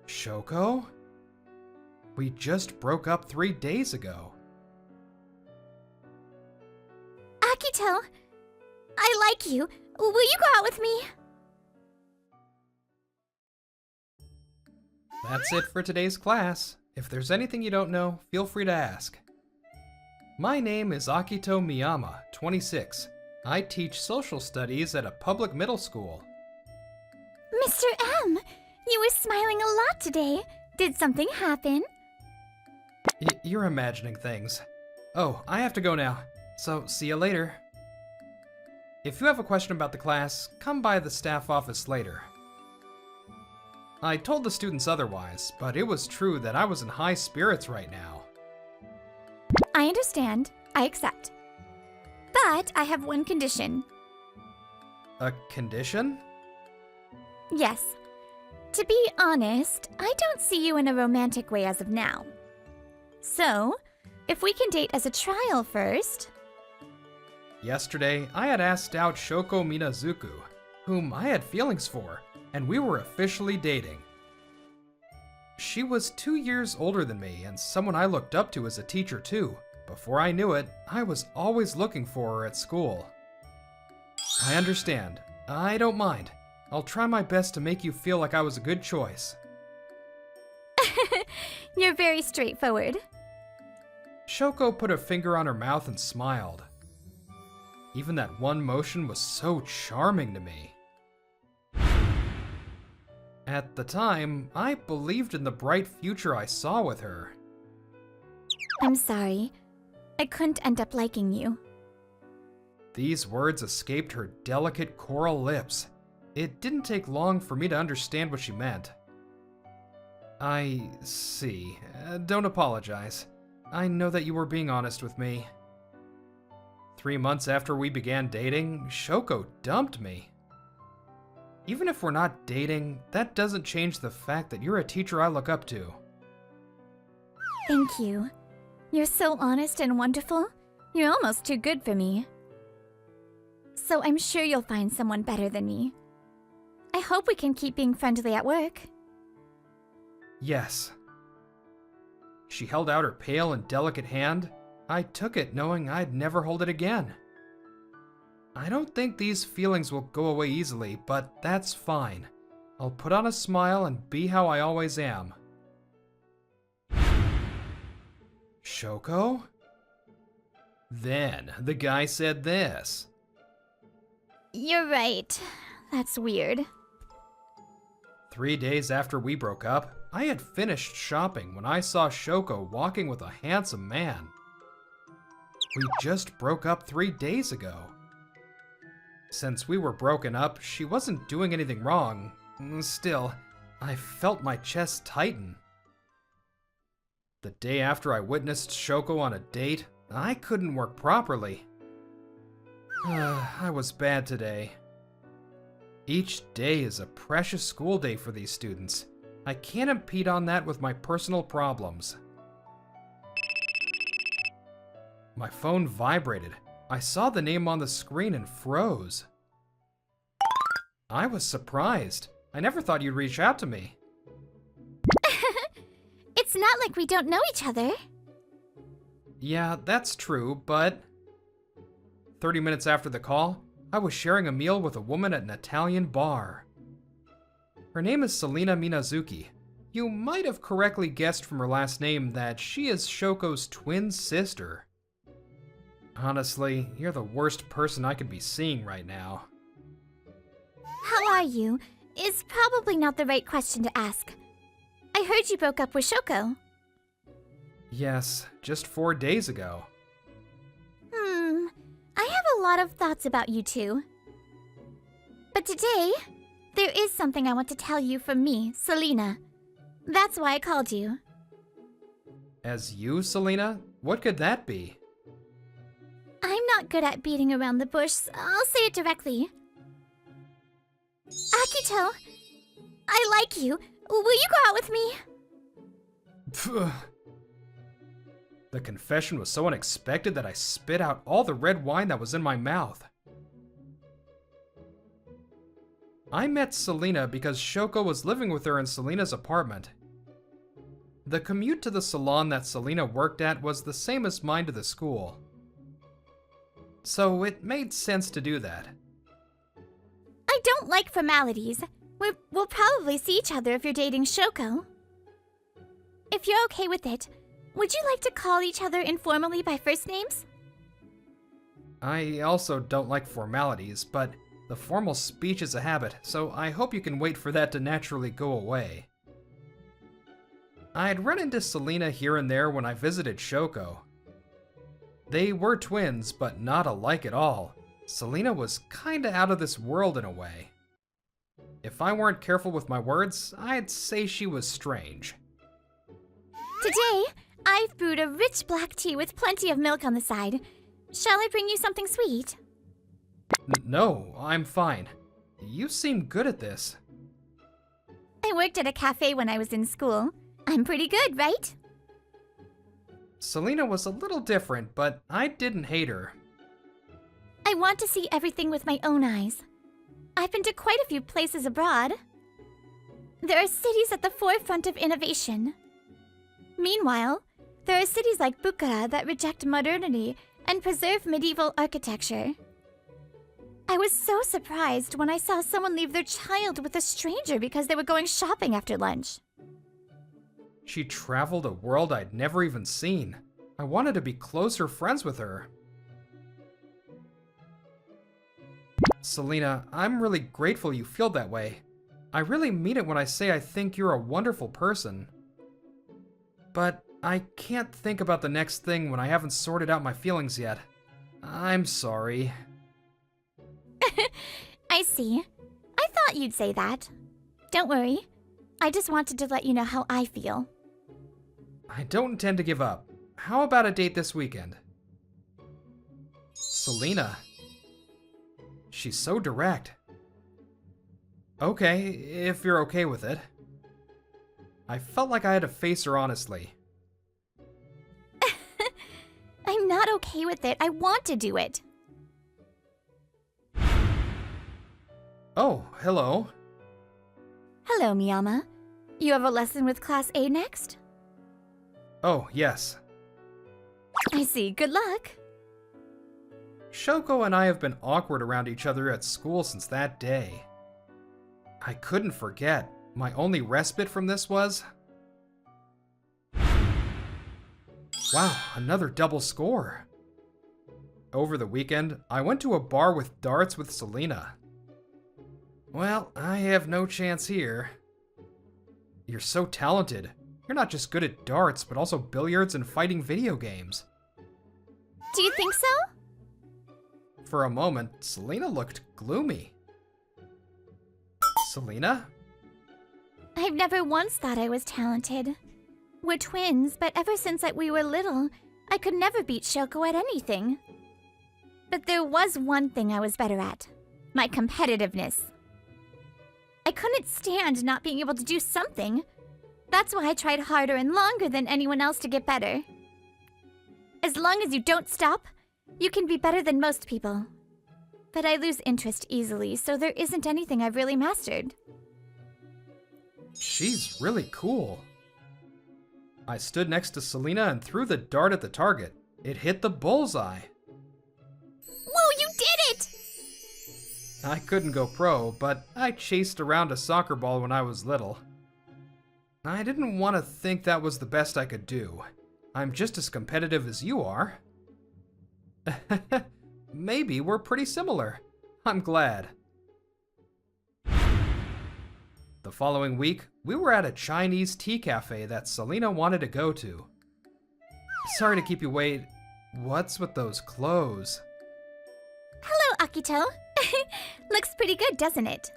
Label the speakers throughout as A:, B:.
A: Shoko? We just broke up 3 days ago.
B: Akito, I like you. Will you go out with me?
A: That's it for today's class. If there's anything you don't know, feel free to ask. My name is Akito Miyama, 26. I teach social studies at a public middle school.
B: Mr. M, you were smiling a lot today. Did something happen?
A: You're imagining things. Oh, I have to go now, so see you later. If you have a question about the class, come by the staff office later. I told the students otherwise, but it was true that I was in high spirits right now.
B: I understand. I accept. But I have one condition.
A: A condition?
B: Yes. To be honest, I don't see you in a romantic way as of now. So, if we can date as a trial first...
A: Yesterday, I had asked out Shoko Minazuku, whom I had feelings for, and we were officially dating. She was 2 years older than me and someone I looked up to as a teacher too. Before I knew it, I was always looking for her at school. I understand. I don't mind. I'll try my best to make you feel like I was a good choice.
B: You're very straightforward.
A: Shoko put a finger on her mouth and smiled. Even that one motion was so charming to me. At the time, I believed in the bright future I saw with her.
B: I'm sorry. I couldn't end up liking you.
A: These words escaped her delicate coral lips. It didn't take long for me to understand what she meant. I see. Don't apologize. I know that you were being honest with me. 3 months after we began dating, Shoko dumped me. Even if we're not dating, that doesn't change the fact that you're a teacher I look up to.
B: Thank you. You're so honest and wonderful. You're almost too good for me. So I'm sure you'll find someone better than me. I hope we can keep being friendly at work.
A: Yes. She held out her pale and delicate hand. I took it knowing I'd never hold it again. I don't think these feelings will go away easily, but that's fine. I'll put on a smile and be how I always am. Shoko? Then the guy said this.
B: You're right. That's weird.
A: 3 days after we broke up, I had finished shopping when I saw Shoko walking with a handsome man. We just broke up 3 days ago. Since we were broken up, she wasn't doing anything wrong. Still, I felt my chest tighten. The day after I witnessed Shoko on a date, I couldn't work properly. I was bad today. Each day is a precious school day for these students. I can't impede on that with my personal problems. My phone vibrated. I saw the name on the screen and froze. I was surprised. I never thought you'd reach out to me.
B: It's not like we don't know each other.
A: Yeah, that's true, but... 30 minutes after the call, I was sharing a meal with a woman at an Italian bar. Her name is Selena Minazuki. You might have correctly guessed from her last name that she is Shoko's twin sister. Honestly, you're the worst person I could be seeing right now.
B: How are you? Is probably not the right question to ask. I heard you broke up with Shoko.
A: Yes, just 4 days ago.
B: I have a lot of thoughts about you two. But today, there is something I want to tell you from me, Selena. That's why I called you.
A: As you, Selena? What could that be?
B: I'm not good at beating around the bush, so I'll say it directly. Akito, I like you. Will you go out with me?
A: Phew. The confession was so unexpected that I spit out all the red wine that was in my mouth. I met Selena because Shoko was living with her in Selena's apartment. The commute to the salon that Selena worked at was the same as mine to the school. So it made sense to do that.
B: I don't like formalities. We'll probably see each other if you're dating Shoko. If you're okay with it, would you like to call each other informally by first names?
A: I also don't like formalities, but the formal speech is a habit, so I hope you can wait for that to naturally go away. I'd run into Selena here and there when I visited Shoko. They were twins, but not alike at all. Selena was kinda out of this world in a way. If I weren't careful with my words, I'd say she was strange.
B: Today, I've brewed a rich black tea with plenty of milk on the side. Shall I bring you something sweet?
A: No, I'm fine. You seem good at this.
B: I worked at a cafe when I was in school. I'm pretty good, right?
A: Selena was a little different, but I didn't hate her.
B: I want to see everything with my own eyes. I've been to quite a few places abroad. There are cities at the forefront of innovation. Meanwhile, there are cities like Bukhara that reject modernity and preserve medieval architecture. I was so surprised when I saw someone leave their child with a stranger because they were going shopping after lunch.
A: She traveled a world I'd never even seen. I wanted to be closer friends with her. Selena, I'm really grateful you feel that way. I really mean it when I say I think you're a wonderful person. But I can't think about the next thing when I haven't sorted out my feelings yet. I'm sorry.
B: I see. I thought you'd say that. Don't worry. I just wanted to let you know how I feel.
A: I don't intend to give up. How about a date this weekend? Selena. She's so direct. Okay, if you're okay with it. I felt like I had to face her honestly.
B: I'm not okay with it. I want to do it.
A: Oh, hello.
B: Hello, Miyama. You have a lesson with Class A next?
A: Oh, yes.
B: I see. Good luck.
A: Shoko and I have been awkward around each other at school since that day. I couldn't forget. My only respite from this was... Wow, another double score. Over the weekend, I went to a bar with darts with Selena. Well, I have no chance here. You're so talented. You're not just good at darts, but also billiards and fighting video games.
B: Do you think so?
A: For a moment, Selena looked gloomy. Selena?
B: I've never once thought I was talented. We're twins, but ever since we were little, I could never beat Shoko at anything. But there was one thing I was better at. My competitiveness. I couldn't stand not being able to do something. That's why I tried harder and longer than anyone else to get better. As long as you don't stop, you can be better than most people. But I lose interest easily, so there isn't anything I've really mastered.
A: She's really cool. I stood next to Selena and threw the dart at the target. It hit the bullseye.
B: Whoa, you did it!
A: I couldn't go pro, but I chased around a soccer ball when I was little. I didn't want to think that was the best I could do. I'm just as competitive as you are. Maybe we're pretty similar. I'm glad. The following week, we were at a Chinese tea cafe that Selena wanted to go to. Sorry to keep you wait. What's with those clothes?
B: Hello, Akito. Looks pretty good, doesn't it?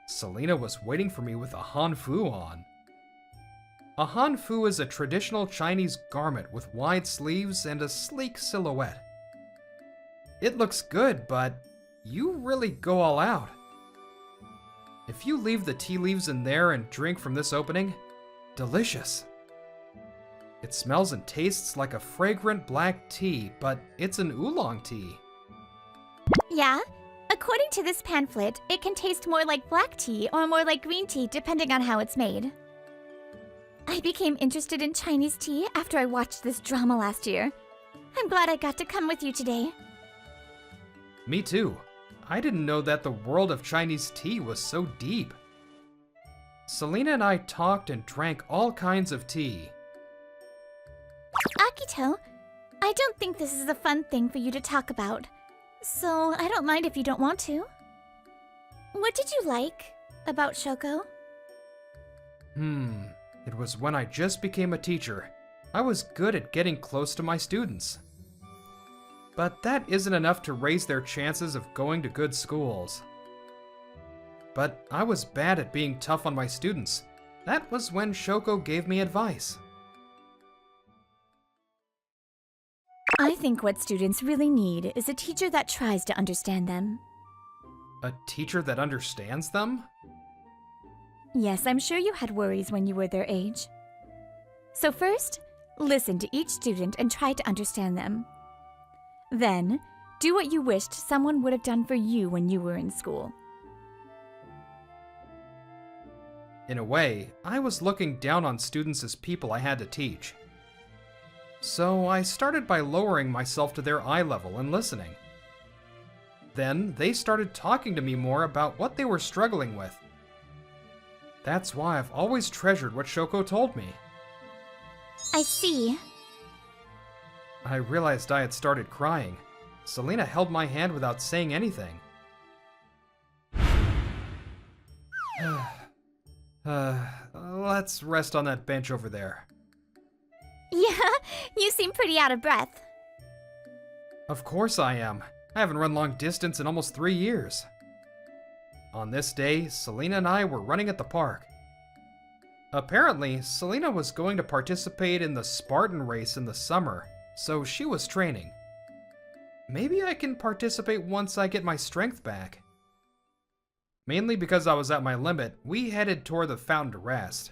A: Selena was waiting for me with a hanfu on. A hanfu is a traditional Chinese garment with wide sleeves and a sleek silhouette. It looks good, but you really go all out. If you leave the tea leaves in there and drink from this opening, delicious. It smells and tastes like a fragrant black tea, but it's an oolong tea.
B: Yeah? According to this pamphlet, it can taste more like black tea or more like green tea depending on how it's made. I became interested in Chinese tea after I watched this drama last year. I'm glad I got to come with you today.
A: Me too. I didn't know that the world of Chinese tea was so deep. Selena and I talked and drank all kinds of tea.
B: Akito, I don't think this is a fun thing for you to talk about, so I don't mind if you don't want to. What did you like about Shoko?
A: It was when I just became a teacher. I was good at getting close to my students. But that isn't enough to raise their chances of going to good schools. But I was bad at being tough on my students. That was when Shoko gave me advice.
B: I think what students really need is a teacher that tries to understand them.
A: A teacher that understands them?
B: Yes, I'm sure you had worries when you were their age. So first, listen to each student and try to understand them. Then, do what you wished someone would have done for you when you were in school.
A: In a way, I was looking down on students as people I had to teach. So I started by lowering myself to their eye level and listening. Then they started talking to me more about what they were struggling with. That's why I've always treasured what Shoko told me.
B: I see.
A: I realized I had started crying. Selena held my hand without saying anything. Let's rest on that bench over there.
B: Yeah, you seem pretty out of breath.
A: Of course I am. I haven't run long distance in almost 3 years. On this day, Selena and I were running at the park. Apparently, Selena was going to participate in the Spartan race in the summer, so she was training. Maybe I can participate once I get my strength back. Mainly because I was at my limit, we headed toward the fountain to rest.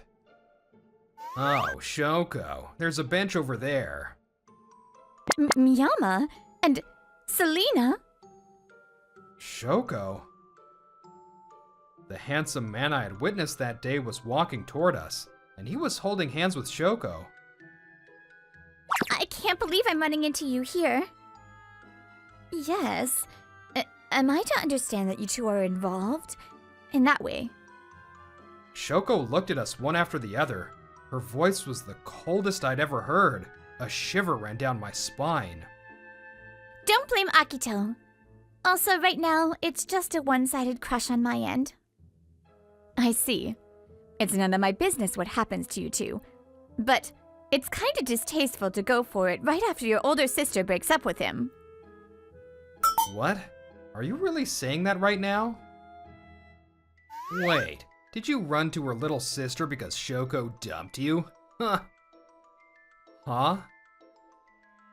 A: Oh, Shoko, there's a bench over there.
B: Miyama? And Selena?
A: Shoko? The handsome man I had witnessed that day was walking toward us, and he was holding hands with Shoko.
B: I can't believe I'm running into you here. Yes. Am I to understand that you two are involved? In that way?
A: Shoko looked at us one after the other. Her voice was the coldest I'd ever heard. A shiver ran down my spine.
B: Don't blame Akito. Also, right now, it's just a one-sided crush on my end. I see. It's none of my business what happens to you two. But it's kind of distasteful to go for it right after your older sister breaks up with him.
A: What? Are you really saying that right now? Wait, did you run to her little sister because Shoko dumped you? Huh?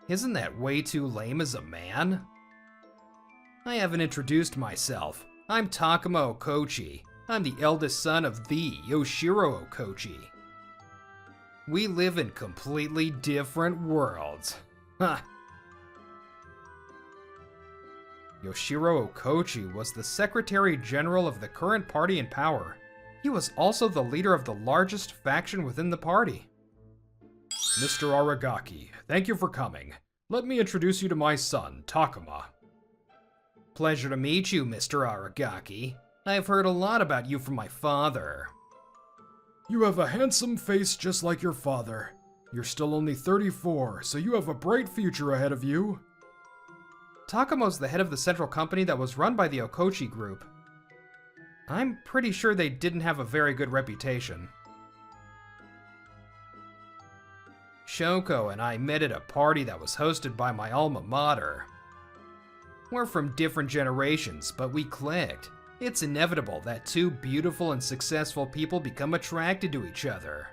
A: Isn't that way too lame as a man? I haven't introduced myself. I'm Takuma Okochi. I'm the eldest son of the Yoshiro Okochi. We live in completely different worlds. Huh. Yoshiro Okochi was the Secretary General of the current party in power. He was also the leader of the largest faction within the party. Mr. Aragaki, thank you for coming. Let me introduce you to my son, Takuma. Pleasure to meet you, Mr. Aragaki. I've heard a lot about you from my father. You have a handsome face just like your father. You're still only 34, so you have a bright future ahead of you. Takuma's the head of the central company that was run by the Okochi group. I'm pretty sure they didn't have a very good reputation. Shoko and I met at a party that was hosted by my alma mater. We're from different generations, but we clicked. It's inevitable that two beautiful and successful people become attracted to each other.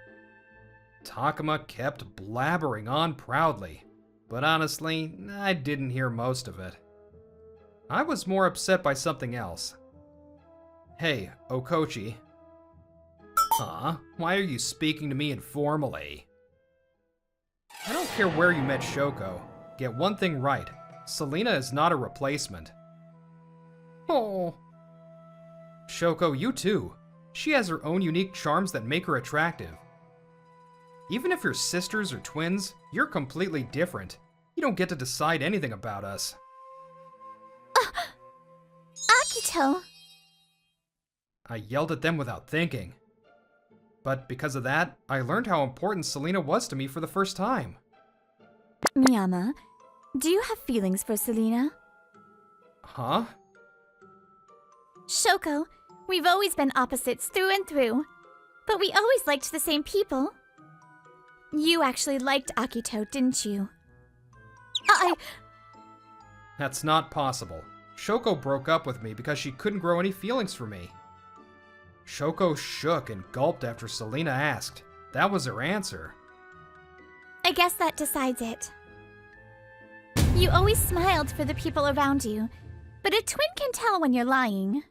A: Takuma kept blabbering on proudly, but honestly, I didn't hear most of it. I was more upset by something else. Hey, Okochi. Huh? Why are you speaking to me informally? I don't care where you met Shoko. Get one thing right. Selena is not a replacement. Oh. Shoko, you too. She has her own unique charms that make her attractive. Even if you're sisters or twins, you're completely different. You don't get to decide anything about us.
B: Akito!
A: I yelled at them without thinking. But because of that, I learned how important Selena was to me for the first time.
B: Miyama, do you have feelings for Selena?
A: Huh?
B: Shoko, we've always been opposites through and through, but we always liked the same people. You actually liked Akito, didn't you?
A: That's not possible. Shoko broke up with me because she couldn't grow any feelings for me. Shoko shook and gulped after Selena asked. That was her answer.
B: I guess that decides it. You always smiled for the people around you, but a twin can tell when you're lying.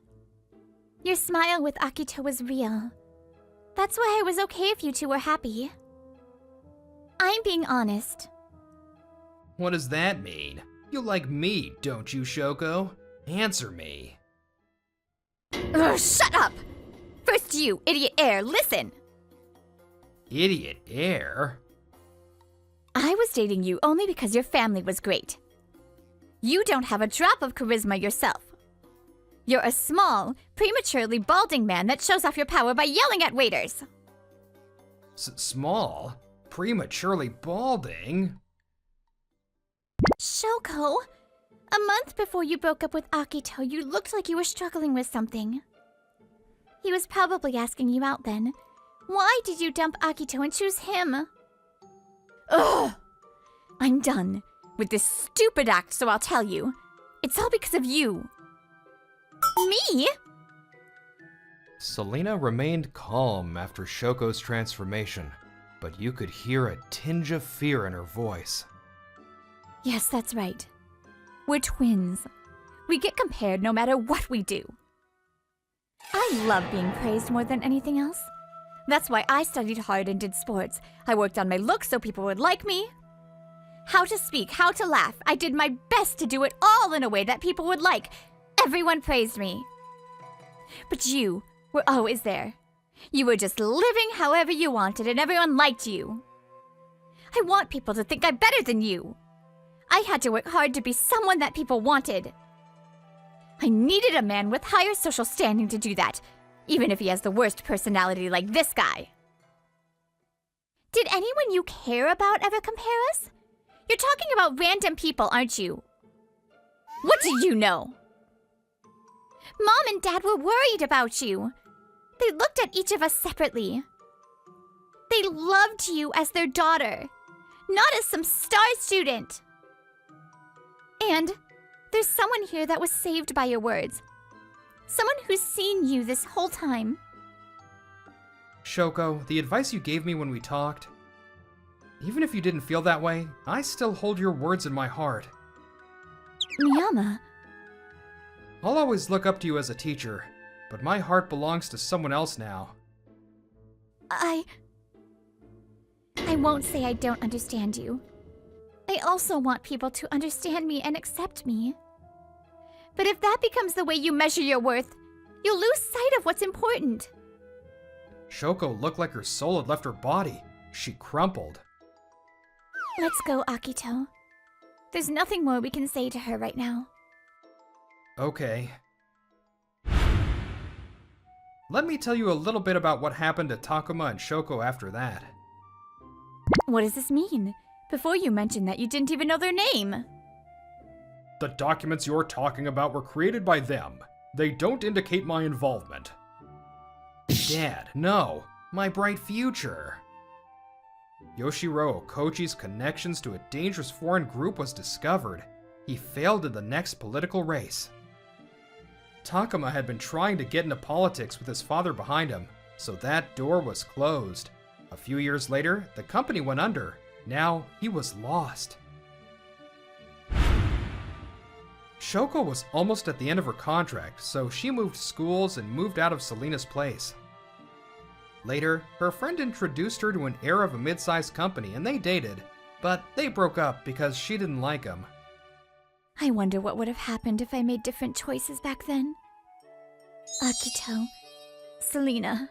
B: Your smile with Akito was real. That's why I was okay if you two were happy. I'm being honest.
A: What does that mean? You like me, don't you, Shoko? Answer me.
B: Ugh, shut up! First you, idiot heir, listen!
A: Idiot heir?
B: I was dating you only because your family was great. You don't have a drop of charisma yourself. You're a small, prematurely balding man that shows off your power by yelling at waiters.
A: Small? Prematurely balding?
B: Shoko, a month before you broke up with Akito, you looked like you were struggling with something. He was probably asking you out then. Why did you dump Akito and choose him? Ugh! I'm done with this stupid act, so I'll tell you. It's all because of you. Me?
A: Selena remained calm after Shoko's transformation, but you could hear a tinge of fear in her voice.
B: Yes, that's right. We're twins. We get compared no matter what we do. I love being praised more than anything else. That's why I studied hard and did sports. I worked on my looks so people would like me. How to speak, how to laugh. I did my best to do it all in a way that people would like. Everyone praised me. But you were always there. You were just living however you wanted and everyone liked you. I want people to think I'm better than you. I had to work hard to be someone that people wanted. I needed a man with higher social standing to do that, even if he has the worst personality like this guy. Did anyone you care about ever compare us? You're talking about random people, aren't you? What do you know? Mom and Dad were worried about you. They looked at each of us separately. They loved you as their daughter, not as some star student. And there's someone here that was saved by your words. Someone who's seen you this whole time.
A: Shoko, the advice you gave me when we talked, even if you didn't feel that way, I still hold your words in my heart.
B: Miyama.
A: I'll always look up to you as a teacher, but my heart belongs to someone else now.
B: I won't say I don't understand you. I also want people to understand me and accept me. But if that becomes the way you measure your worth, you'll lose sight of what's important.
A: Shoko looked like her soul had left her body. She crumpled.
B: Let's go, Akito. There's nothing more we can say to her right now.
A: Okay. Let me tell you a little bit about what happened to Takuma and Shoko after that.
B: What does this mean? Before you mentioned that you didn't even know their name.
A: The documents you're talking about were created by them. They don't indicate my involvement. Dad, no. My bright future. Yoshiro Okoji's connections to a dangerous foreign group was discovered. He failed in the next political race. Takuma had been trying to get into politics with his father behind him, so that door was closed. A few years later, the company went under. Now, he was lost. Shoko was almost at the end of her contract, so she moved schools and moved out of Selena's place. Later, her friend introduced her to an heir of a mid-sized company and they dated, but they broke up because she didn't like him.
B: I wonder what would have happened if I made different choices back then. Akito. Selena.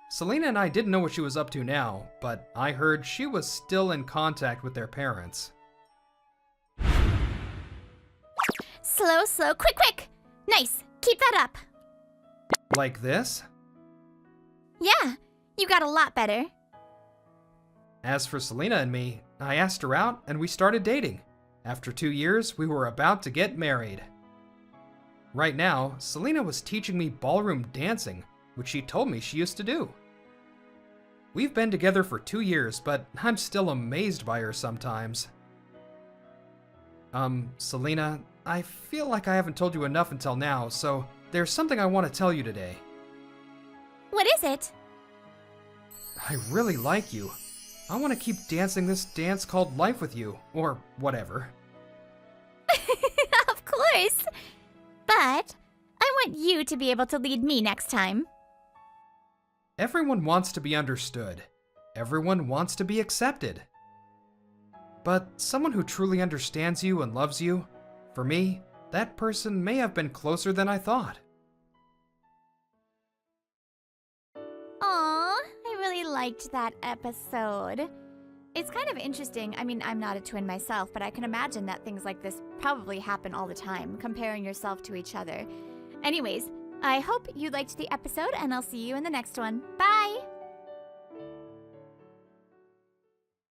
A: Selena and I didn't know what she was up to now, but I heard she was still in contact with their parents.
B: Slow, slow, quick, quick! Nice, keep that up.
A: Like this?
B: Yeah, you got a lot better.
A: As for Selena and me, I asked her out and we started dating. After 2 years, we were about to get married. Right now, Selena was teaching me ballroom dancing, which she told me she used to do. We've been together for 2 years, but I'm still amazed by her sometimes. Selena, I feel like I haven't told you enough until now, so there's something I want to tell you today.
B: What is it?
A: I really like you. I want to keep dancing this dance called life with you, or whatever.
B: Of course. But I want you to be able to lead me next time.
A: Everyone wants to be understood. Everyone wants to be accepted. But someone who truly understands you and loves you, for me, that person may have been closer than I thought.
B: Aw, I really liked that episode. It's kind of interesting. I mean, I'm not a twin myself, but I can imagine that things like this probably happen all the time, comparing yourself to each other. Anyways, I hope you liked the episode, and I'll see you in the next one. Bye!